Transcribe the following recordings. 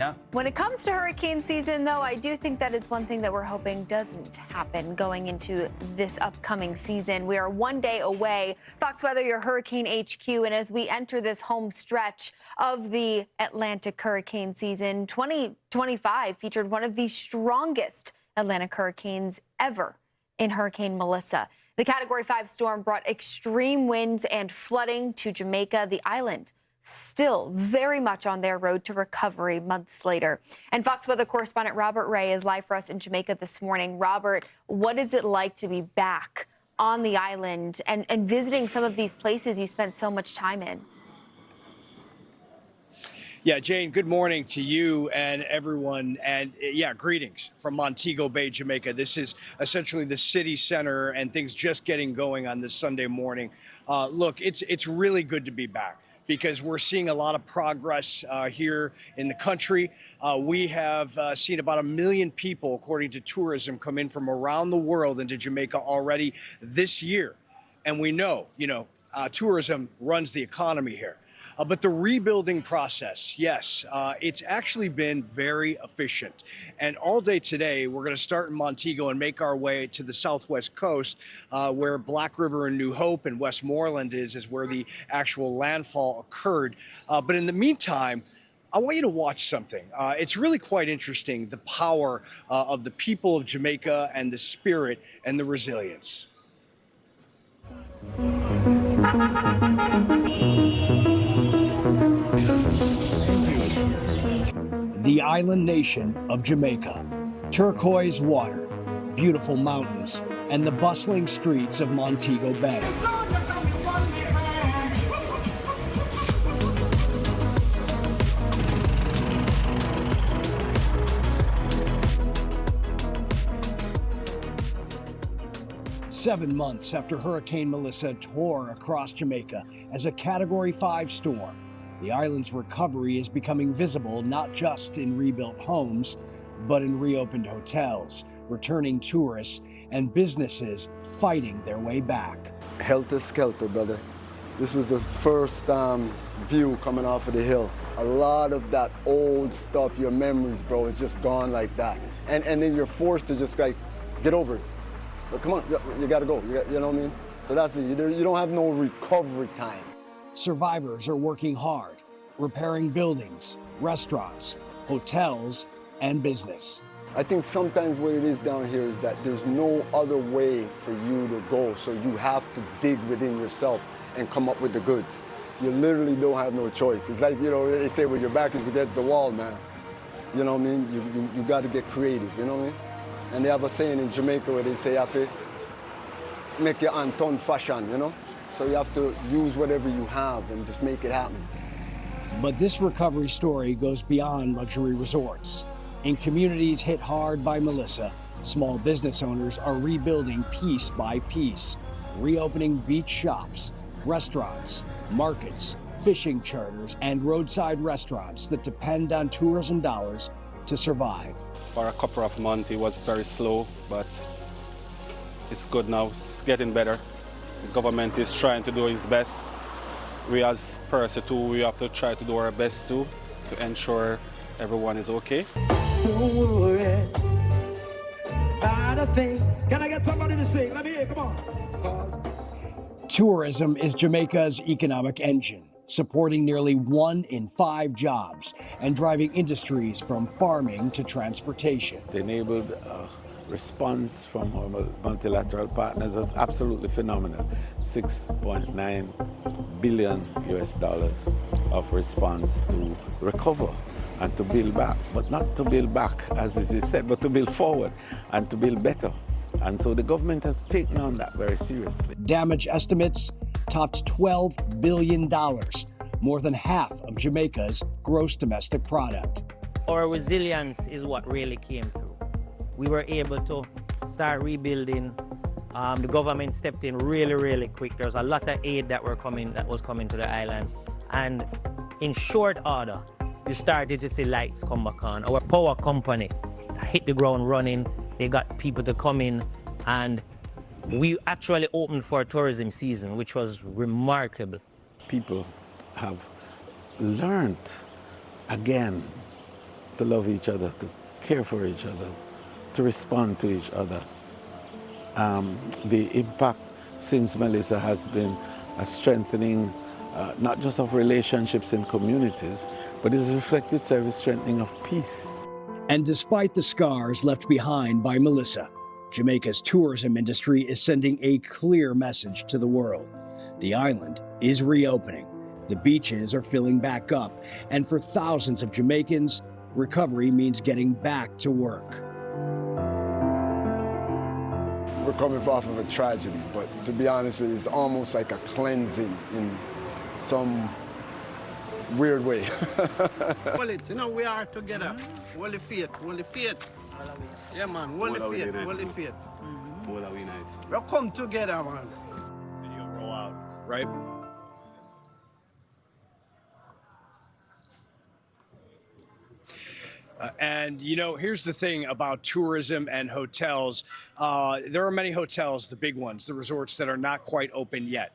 Yeah. When it comes to hurricane season, though, I do think that is one thing that we're hoping doesn't happen going into this upcoming season. We are one day away. Fox Weather, your Hurricane HQ, and as we enter this home stretch of the Atlantic hurricane season, 2025 featured one of the strongest Atlantic hurricanes ever in Hurricane Melissa. The Category 5 storm brought extreme winds and flooding to Jamaica, the island still very much on their road to recovery months later. And Fox Weather Correspondent Robert Ray is live for us in Jamaica this morning. Robert, what is it like to be back on the island and visiting some of these places you spent so much time in? Yeah, Jane, good morning to you and everyone. And yeah, greetings from Montego Bay, Jamaica. This is essentially the city center and things just getting going on this Sunday morning. Look, it's really good to be back because we're seeing a lot of progress here in the country. We have seen about 1 million people, according to tourism, come in from around the world into Jamaica already this year. And we know, tourism runs the economy here. But the rebuilding process, yes, it's actually been very efficient. And all day today, we're going to start in Montego and make our way to the southwest coast, where Black River and New Hope and Westmoreland is where the actual landfall occurred. But in the meantime, I want you to watch something. It's really quite interesting, the power of the people of Jamaica and the spirit and the resilience. The island nation of Jamaica, turquoise water, beautiful mountains, and the bustling streets of Montego Bay. Seven months after Hurricane Melissa tore across Jamaica as a Category 5 storm, the island's recovery is becoming visible not just in rebuilt homes, but in reopened hotels, returning tourists, and businesses fighting their way back. Helter-skelter, brother. This was the first view coming off of the hill. A lot of that old stuff, your memories, bro, is just gone like that. And then you're forced to just like, get over it. But come on, you gotta go, you know what I mean? So that's it, you don't have no recovery time. Survivors are working hard, repairing buildings, restaurants, hotels, and business. I think sometimes what it is down here is that there's no other way for you to go, so you have to dig within yourself and come up with the goods. You literally don't have no choice. It's like, they say when your back is against the wall, man. You know what I mean? You got to get creative, you know what I mean? And they have a saying in Jamaica where they say, you have to make your Anton fashion, So you have to use whatever you have and just make it happen. But this recovery story goes beyond luxury resorts. In communities hit hard by Melissa, small business owners are rebuilding piece by piece, reopening beach shops, restaurants, markets, fishing charters, and roadside restaurants that depend on tourism dollars to survive. For a couple of months, it was very slow, but it's good now. It's getting better. The government is trying to do its best. We as person too, we have to try to do our best too, to ensure everyone is okay. Don't worry about a thing. Can I get somebody to sing? Let me hear, come on. Tourism is Jamaica's economic engine, supporting nearly 1 in 5 jobs and driving industries from farming to transportation. The enabled response from our multilateral partners was absolutely phenomenal. $6.9 billion of response to recover and to build back, but not to build back, as it is said, but to build forward and to build better. And so the government has taken on that very seriously. Damage estimates topped $12 billion, more than half of Jamaica's gross domestic product. Our resilience is what really came through. We were able to start rebuilding. The government stepped in really, really quick. There's a lot of aid that was coming to the island. And in short order, you started to see lights come back on. Our power company hit the ground running. They got people to come in, and we actually opened for a tourism season, which was remarkable. People have learned again to love each other, to care for each other, to respond to each other. The impact since Melissa has been a strengthening, not just of relationships in communities, but it's reflected service strengthening of peace. And despite the scars left behind by Melissa, Jamaica's tourism industry is sending a clear message to the world. The island is reopening, the beaches are filling back up, and for thousands of Jamaicans, recovery means getting back to work. We're coming off of a tragedy, but to be honest with you, it's almost like a cleansing in some weird way. Well, you know, we are together. Holy faith, holy faith. Yeah, man, holy faith, holy faith. We'll come together, man. Video roll out, right? And, you know, here's the thing about tourism and hotels. There are many hotels, the big ones, the resorts that are not quite open yet.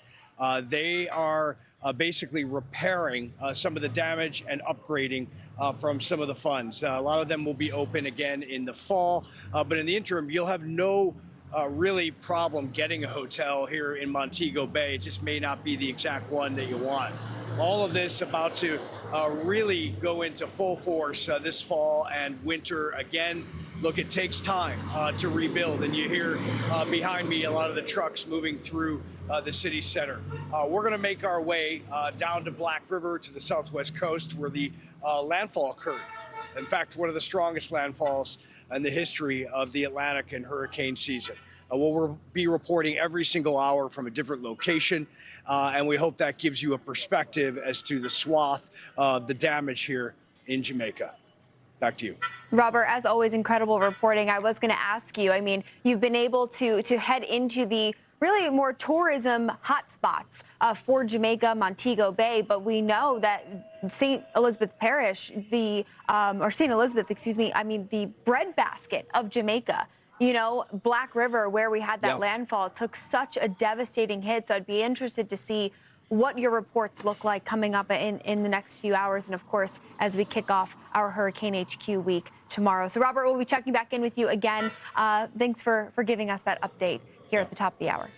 They are basically repairing some of the damage and upgrading from some of the funds. A lot of them will be open again in the fall, but in the interim, you'll have no really problem getting a hotel here in Montego Bay. It just may not be the exact one that you want. All of this about to really go into full force this fall and winter again. Look, it takes time to rebuild, and you hear behind me a lot of the trucks moving through the city center. We're going to make our way down to Black River to the southwest coast where the landfall occurred. In fact, one of the strongest landfalls in the history of the Atlantic and hurricane season. We'll be reporting every single hour from a different location, and we hope that gives you a perspective as to the swath of the damage here in Jamaica. Back to you. Robert, as always, incredible reporting. I was going to ask you, I mean, you've been able to head into the really more tourism hotspots for Jamaica, Montego Bay, but we know that St. Elizabeth Parish, or St. Elizabeth, excuse me, I mean, the breadbasket of Jamaica, you know, Black River, where we had that landfall, took such a devastating hit. So I'd be interested to see what your reports look like coming up in the next few hours, and of course, as we kick off our Hurricane HQ week tomorrow. So Robert, we'll be checking back in with you again. Thanks for giving us that update here at the top of the hour.